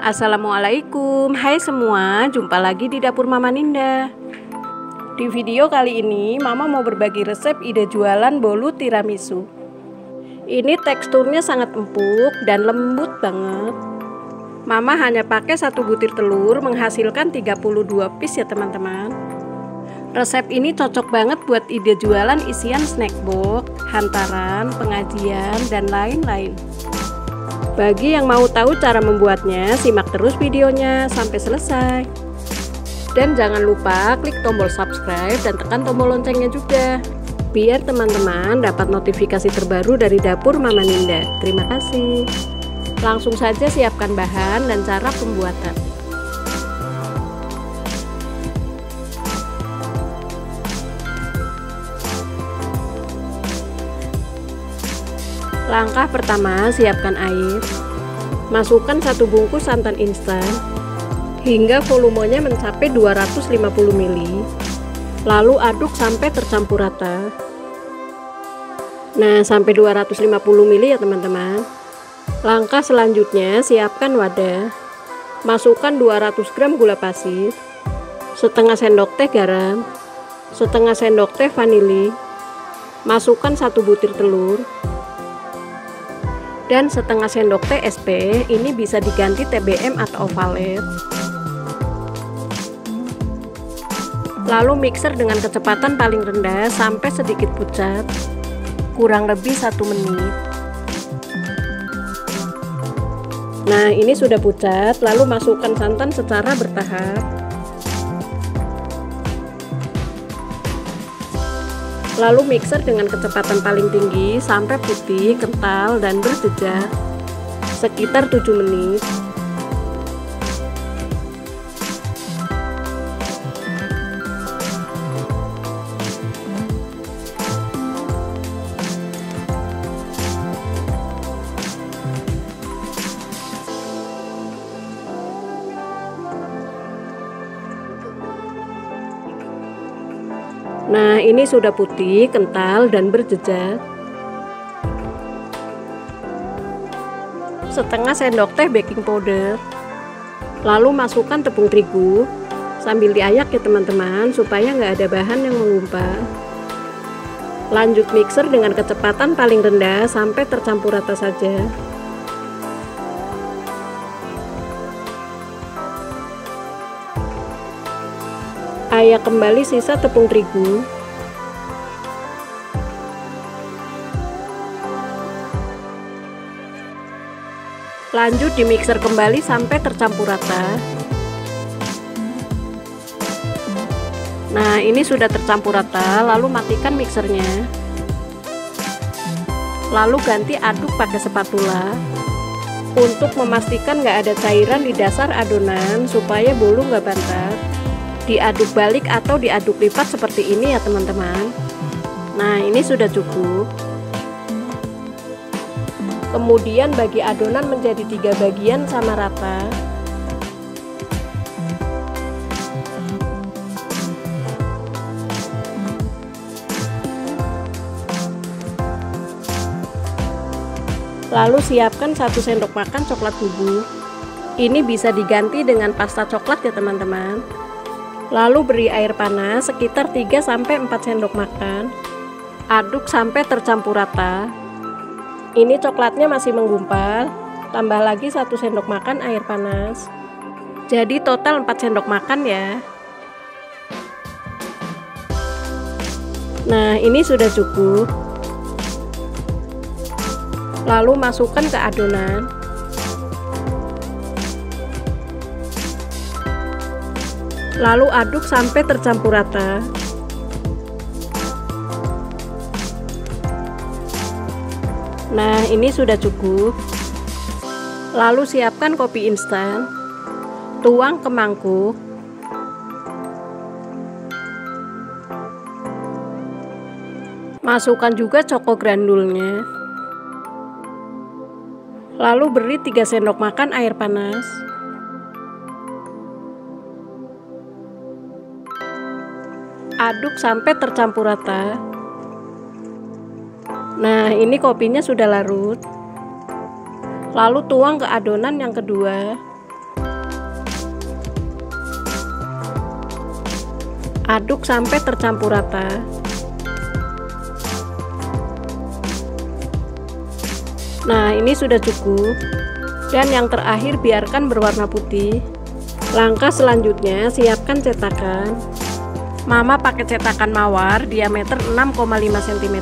Assalamualaikum, hai semua, jumpa lagi di dapur Mama Ninda. Di video kali ini Mama mau berbagi resep ide jualan bolu tiramisu. Ini teksturnya sangat empuk dan lembut banget. Mama hanya pakai 1 butir telur menghasilkan 32 piece ya teman-teman. Resep ini cocok banget buat ide jualan isian snack box, hantaran, pengajian, dan lain-lain. Bagi yang mau tahu cara membuatnya, simak terus videonya sampai selesai. Dan jangan lupa klik tombol subscribe dan tekan tombol loncengnya juga, biar teman-teman dapat notifikasi terbaru dari dapur Mama Ninda. Terima kasih. Langsung saja siapkan bahan dan cara pembuatan. Langkah pertama, siapkan air. Masukkan 1 bungkus santan instan hingga volumenya mencapai 250 ml. Lalu aduk sampai tercampur rata. Nah, sampai 250 ml ya teman-teman. Langkah selanjutnya, siapkan wadah. Masukkan 200 gram gula pasir, setengah sendok teh garam, setengah sendok teh vanili. Masukkan 1 butir telur dan setengah sendok teh SP, ini bisa diganti TBM atau ovalet. Lalu mixer dengan kecepatan paling rendah sampai sedikit pucat, kurang lebih 1 menit. Nah, ini sudah pucat, lalu masukkan santan secara bertahap. Lalu mixer dengan kecepatan paling tinggi sampai putih, kental, dan berjejak sekitar 7 menit. Nah, ini sudah putih, kental, dan berjejak. Setengah sendok teh baking powder. Lalu masukkan tepung terigu sambil diayak ya teman-teman, supaya nggak ada bahan yang menggumpal. Lanjut mixer dengan kecepatan paling rendah sampai tercampur rata saja. Ayak kembali sisa tepung terigu. Lanjut di mixer kembali sampai tercampur rata. Nah, ini sudah tercampur rata, lalu matikan mixernya. Lalu ganti aduk pakai spatula untuk memastikan nggak ada cairan di dasar adonan supaya bolu nggak bantat. Diaduk balik atau diaduk lipat seperti ini ya teman-teman. Nah, ini sudah cukup. Kemudian bagi adonan menjadi 3 bagian sama rata. Lalu siapkan 1 sendok makan coklat bubuk. Ini bisa diganti dengan pasta coklat ya teman-teman. Lalu beri air panas sekitar 3-4 sendok makan. Aduk sampai tercampur rata. Ini coklatnya masih menggumpal. Tambah lagi 1 sendok makan air panas. Jadi total 4 sendok makan ya. Nah, ini sudah cukup. Lalu masukkan ke adonan. Lalu aduk sampai tercampur rata. Nah, ini sudah cukup. Lalu siapkan kopi instan. Tuang ke mangkuk. Masukkan juga coko grandulnya. Lalu beri 3 sendok makan air panas. Aduk sampai tercampur rata. Nah, ini kopinya sudah larut. Lalu tuang ke adonan yang kedua. Aduk sampai tercampur rata. Nah, ini sudah cukup. Dan yang terakhir biarkan berwarna putih. Langkah selanjutnya siapkan cetakan. Mama pakai cetakan mawar diameter 6,5 cm.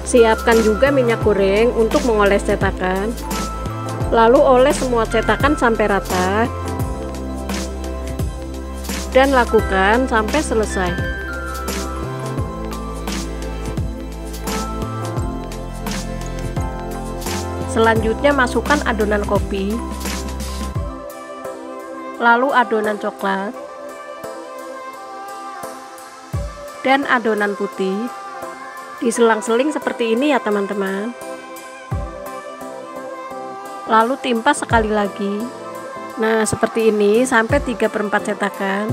Siapkan juga minyak goreng untuk mengoles cetakan. Lalu oles semua cetakan sampai rata. Dan lakukan sampai selesai. Selanjutnya masukkan adonan kopi, lalu adonan coklat, dan adonan putih. Diselang-seling seperti ini ya teman-teman. Lalu timpa sekali lagi. Nah, seperti ini sampai 3/4 cetakan.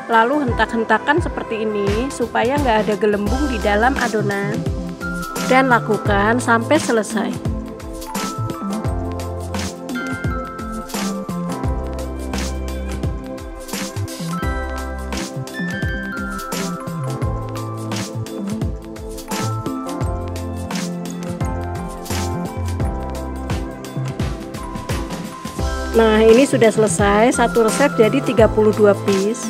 Lalu hentak-hentakan seperti ini supaya nggak ada gelembung di dalam adonan. Dan lakukan sampai selesai. Nah, ini sudah selesai, satu resep jadi 32 piece.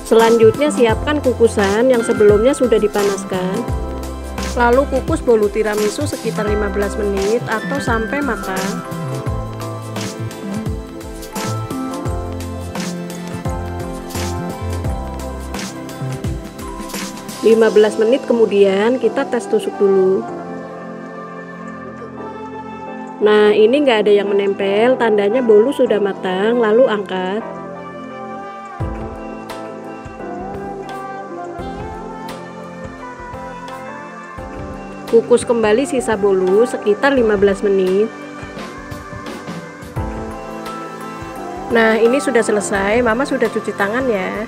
Selanjutnya siapkan kukusan yang sebelumnya sudah dipanaskan. Lalu kukus bolu tiramisu sekitar 15 menit atau sampai matang. (15 menit kemudian kita tes tusuk dulu. Nah, ini nggak ada yang menempel, tandanya bolu sudah matang. Lalu angkat. Kukus kembali sisa bolu sekitar 15 menit. Nah, ini sudah selesai. Mama sudah cuci tangan ya.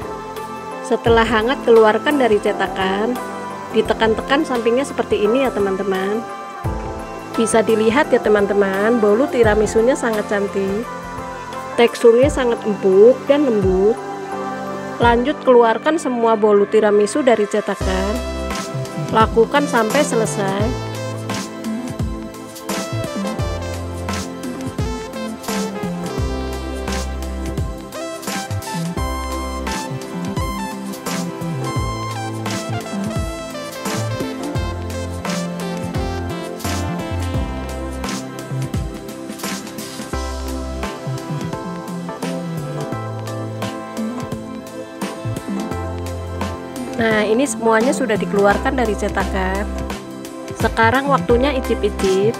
Setelah hangat, keluarkan dari cetakan. Ditekan-tekan sampingnya seperti ini ya teman-teman. Bisa dilihat ya teman-teman, bolu tiramisunya sangat cantik. Teksturnya sangat empuk dan lembut. Lanjut keluarkan semua bolu tiramisu dari cetakan. Lakukan sampai selesai. Nah, ini semuanya sudah dikeluarkan dari cetakan. Sekarang waktunya icip-icip.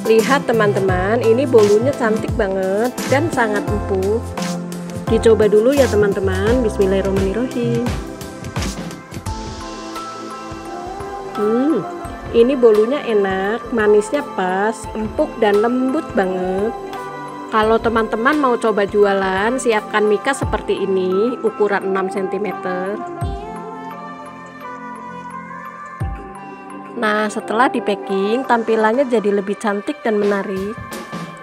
Lihat teman-teman, ini bolunya cantik banget dan sangat empuk. Dicoba dulu ya teman-teman. Bismillahirrahmanirrahim. Ini bolunya enak, manisnya pas, empuk dan lembut banget. Kalau teman-teman mau coba jualan, siapkan mika seperti ini, ukuran 6 cm. Nah, setelah di packing, tampilannya jadi lebih cantik dan menarik.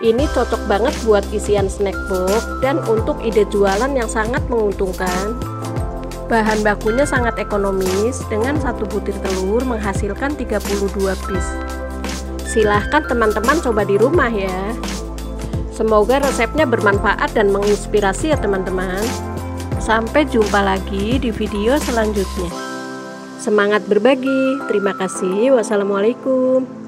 Ini cocok banget buat isian snack box dan untuk ide jualan yang sangat menguntungkan. Bahan bakunya sangat ekonomis, dengan satu butir telur menghasilkan 32 piece. Silahkan teman-teman coba di rumah ya. Semoga resepnya bermanfaat dan menginspirasi ya teman-teman. Sampai jumpa lagi di video selanjutnya. Semangat berbagi. Terima kasih. Wassalamualaikum.